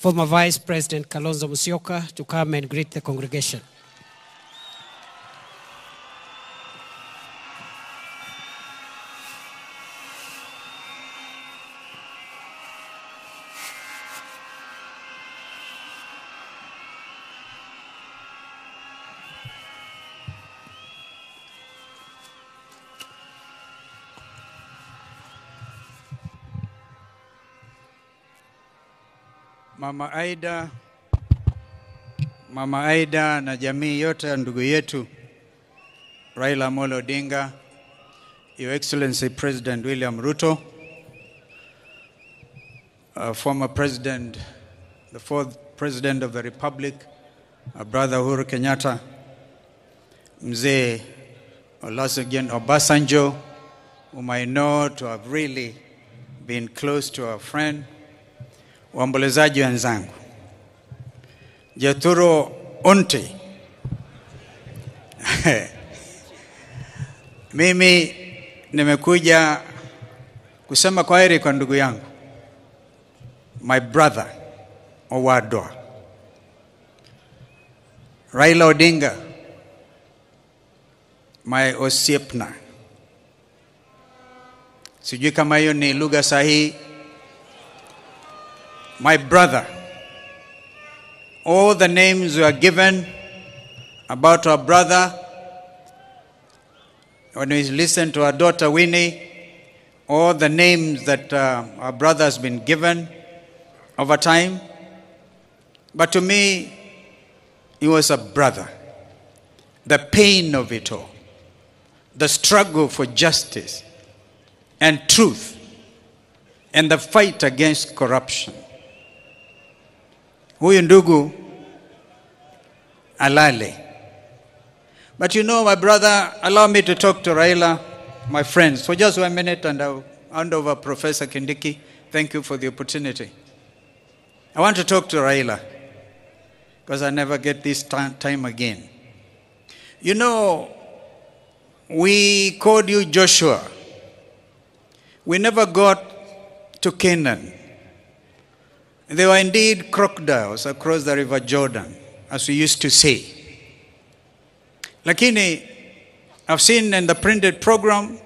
former Vice President Kalonzo Musyoka to come and greet the congregation. Mama Aida na jamii yote ya ndugu yetu Raila Odinga, Your Excellency President William Ruto, former President, the fourth President of the Republic, Brother Uhuru Kenyatta, Mzee Olusegun Obasanjo, whom I know to have really been close to our friend, waombolezaji wenzangu, Jaturo Onte, mimi nimekuja kusema kwaheri kwa ndugu yangu, my brother Owadwa Raila Odinga, my osiepna. Sijui kama hiyo ni lugha sahihi. My brother. All the names were given about our brother. When we listen to our daughter Winnie, all the names that our brother has been given over time. But to me, he was a brother. The pain of it all. The struggle for justice and truth. And the fight against corruption. Huyu ndugu alale. But you know, my brother, allow me to talk to Raila, my friends, for just 1 minute, and I'll hand over Professor Kindiki. Thank you for the opportunity. I want to talk to Raila, because I never get this time again. You know, we called you Joshua. We never got to Canaan. There were indeed crocodiles across the river Jordan, as we used to say. Lakini, I've seen in the printed program,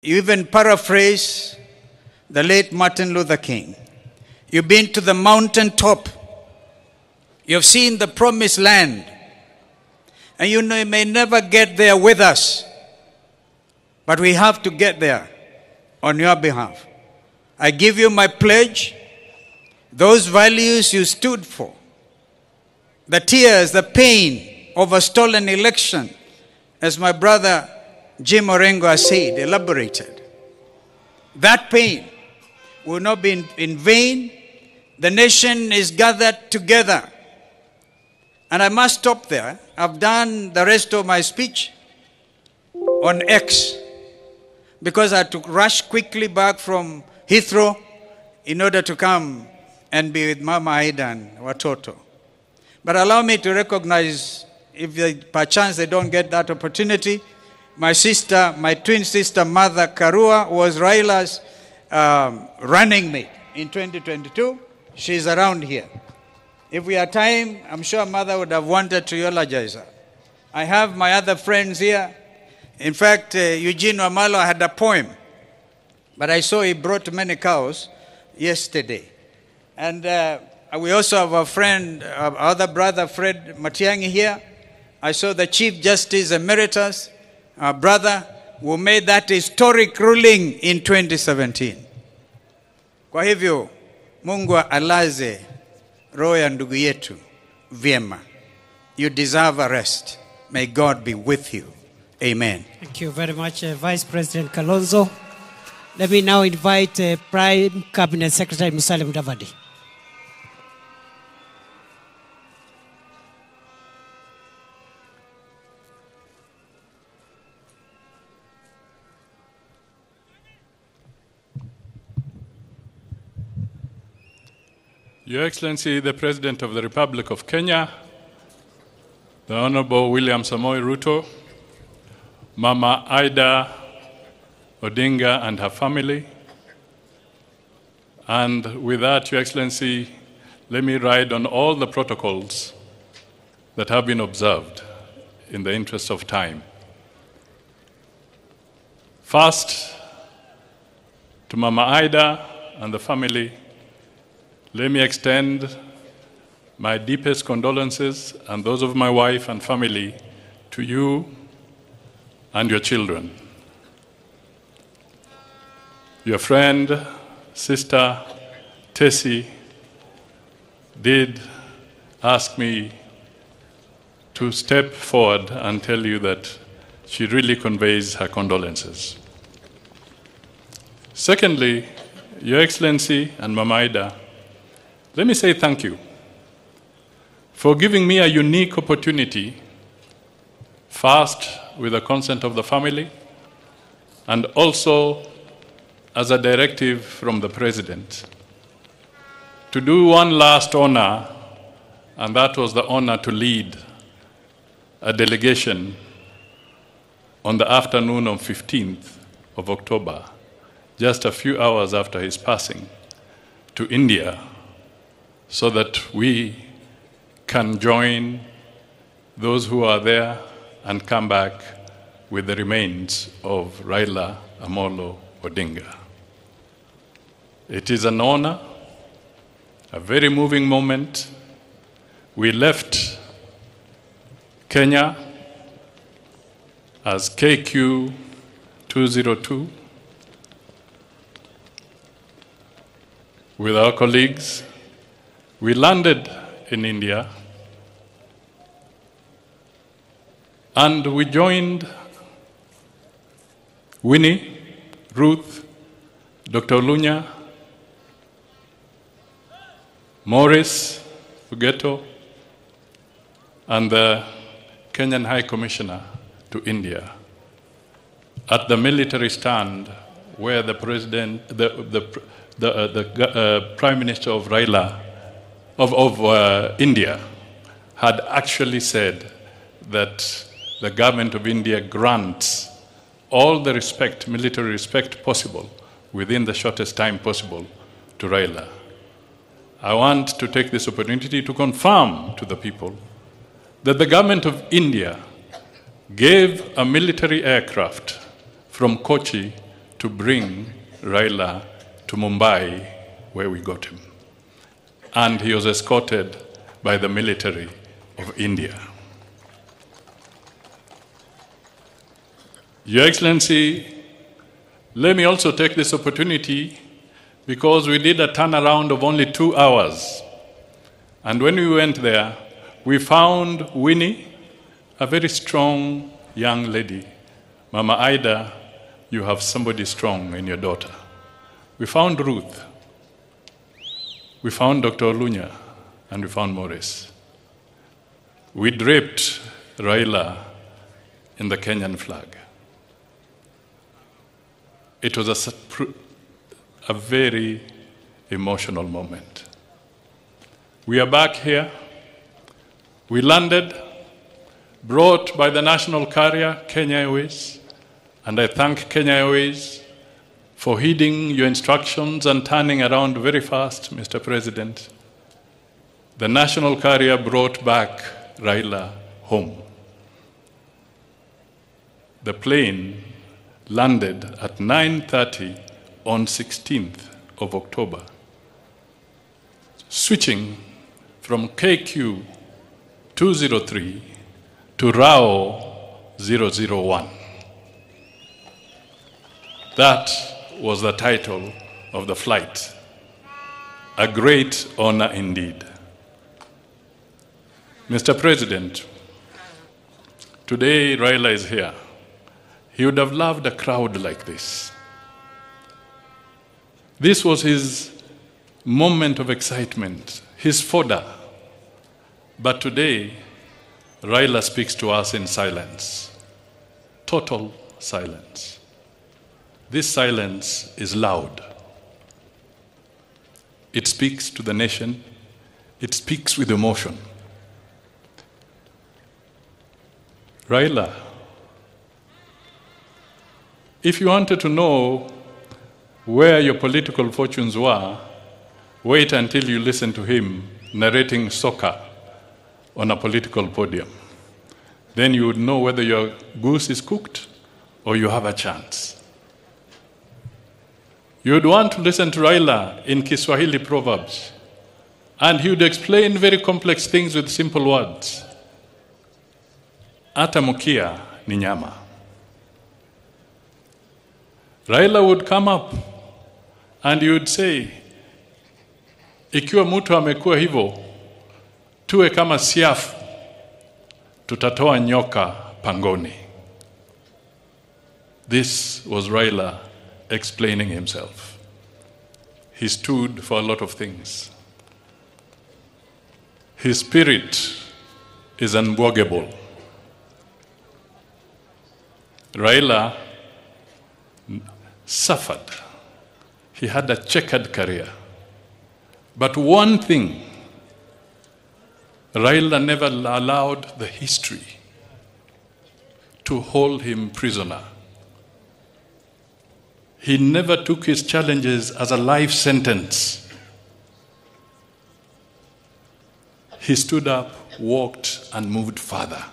you even paraphrase the late Martin Luther King. You've been to the mountaintop. You've seen the promised land. And you know you may never get there with us. But we have to get there on your behalf. I give you my pledge, those values you stood for, the tears, the pain of a stolen election, as my brother Jim Orengo has said, elaborated. That pain will not be in vain. The nation is gathered together. And I must stop there. I've done the rest of my speech on X because I had to rush quickly back from Heathrow in order to come and be with Mama Aida and Watoto. But allow me to recognize, if by chance they don't get that opportunity, my sister, my twin sister, Mother Karua, was Raila's running mate in 2022. She's around here. If we had time, I'm sure Mother would have wanted to eulogize her. I have my other friends here. In fact, Eugene Wamalo had a poem. But I saw he brought many cows yesterday. And we also have a friend, our other brother, Fred Matiang'i here. I saw the Chief Justice Emeritus, our brother, who made that historic ruling in 2017. Kwa hivyo, Mungu alaze roho ya ndugu yetu vyema. You deserve a rest. May God be with you. Amen. Thank you very much, Vice President Kalonzo. Let me now invite Prime Cabinet Secretary Musalia Mudavadi. Your Excellency, the President of the Republic of Kenya, the Honorable William Samoei Ruto, Mama Aida Odinga and her family, And with that, Your Excellency, let me ride on all the protocols that have been observed in the interest of time. First, to Mama Ida and the family, let me extend my deepest condolences and those of my wife and family to you and your children. Your friend, sister, Tiki, did ask me to step forward and tell you that she really conveys her condolences. Secondly, Your Excellency and Mama Ida, let me say thank you for giving me a unique opportunity, first with the consent of the family, and also as a directive from the President, to do one last honor, and that was the honor to lead a delegation on the afternoon of 15th of October, just a few hours after his passing, to India, so that we can join those who are there and come back with the remains of Raila Amolo Odinga. It is an honor, a very moving moment. We left Kenya as KQ 202 with our colleagues. We landed in India and we joined Winnie, Ruth, Dr. Lunya, Morris, Fugeto, and the Kenyan High Commissioner to India at the military stand where the President, the Prime Minister of Raila, of India, had actually said that the government of India grants all the respect, military respect possible within the shortest time possible to Raila. I want to take this opportunity to confirm to the people that the government of India gave a military aircraft from Kochi to bring Raila to Mumbai, where we got him. And he was escorted by the military of India. Your Excellency, let me also take this opportunity because we did a turnaround of only 2 hours. And when we went there, we found Winnie, a very strong young lady. Mama Ida, you have somebody strong in your daughter. We found Ruth. We found Dr. Lunya, and we found Morris. We draped Raila in the Kenyan flag. It was a very emotional moment. We are back here. We landed, brought by the national carrier, Kenya Airways, and I thank Kenya Airways for heeding your instructions and turning around very fast, Mr. President. The national carrier brought back Raila home. The plane landed at 9:30 on 16th of October, switching from KQ 203 to RAO 001. That was the title of the flight. A great honor indeed. Mr. President, today Raila is here. He would have loved a crowd like this. This was his moment of excitement, his fodder. But today, Raila speaks to us in silence, total silence. This silence is loud. It speaks to the nation. It speaks with emotion. Raila, if you wanted to know where your political fortunes were, Wait until you listen to him narrating soccer on a political podium. Then you would know whether your goose is cooked or you have a chance. You would want to listen to Raila in Kiswahili proverbs, and he would explain very complex things with simple words. Ata mukia ni nyama. Raila would come up and he would say, ikiwa mtu amekuwa hivyo, tuwe kama siafu, tutatoa nyoka pangoni. This was Raila explaining himself. He stood for a lot of things. His spirit is unbogable. Raila suffered. He had a checkered career. But one thing, Raila never allowed the history to hold him prisoner. He never took his challenges as a life sentence. He stood up, walked, and moved further.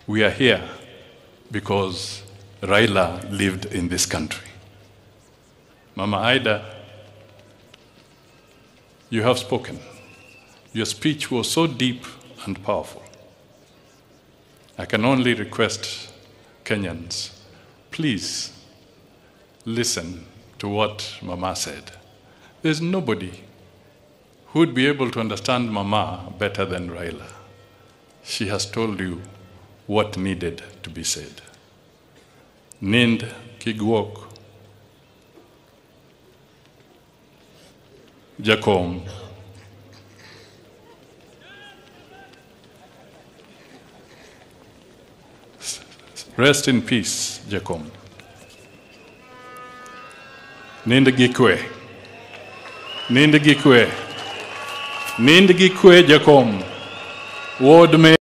We are here because Raila lived in this country. Mama Ida, you have spoken. Your speech was so deep and powerful. I can only request Kenyans, please listen to what Mama said. There's nobody who would be able to understand Mama better than Raila. She has told you what needed to be said. Nind kigwok Jakom. Rest in peace, Jakom. Nind gikwe. Nind gikwe. Nind gikwe, Jakom. Ward me.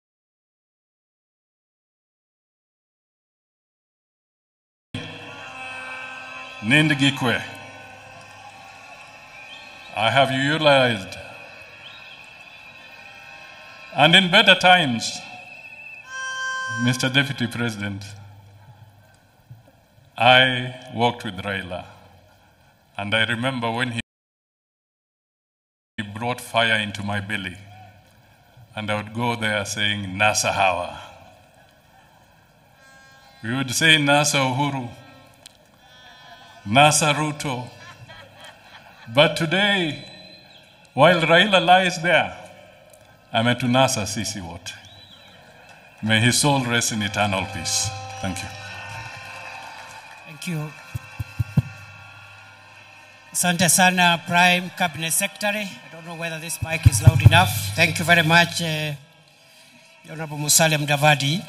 Nind gikwe. I have utilized, and in better times, Mr. Deputy President, I worked with Raila, and I remember when he brought fire into my belly, and I would go there saying, Nasa Hawa. We would say, Nasa Uhuru, Nasa Ruto. But today, while Raila lies there, I'm at Nasa Sisi Wote. May his soul rest in eternal peace. Thank you. Thank you. Asante sana, Prime Cabinet Secretary. I don't know whether this mic is loud enough. Thank you very much, Honorable Musalia Mudavadi.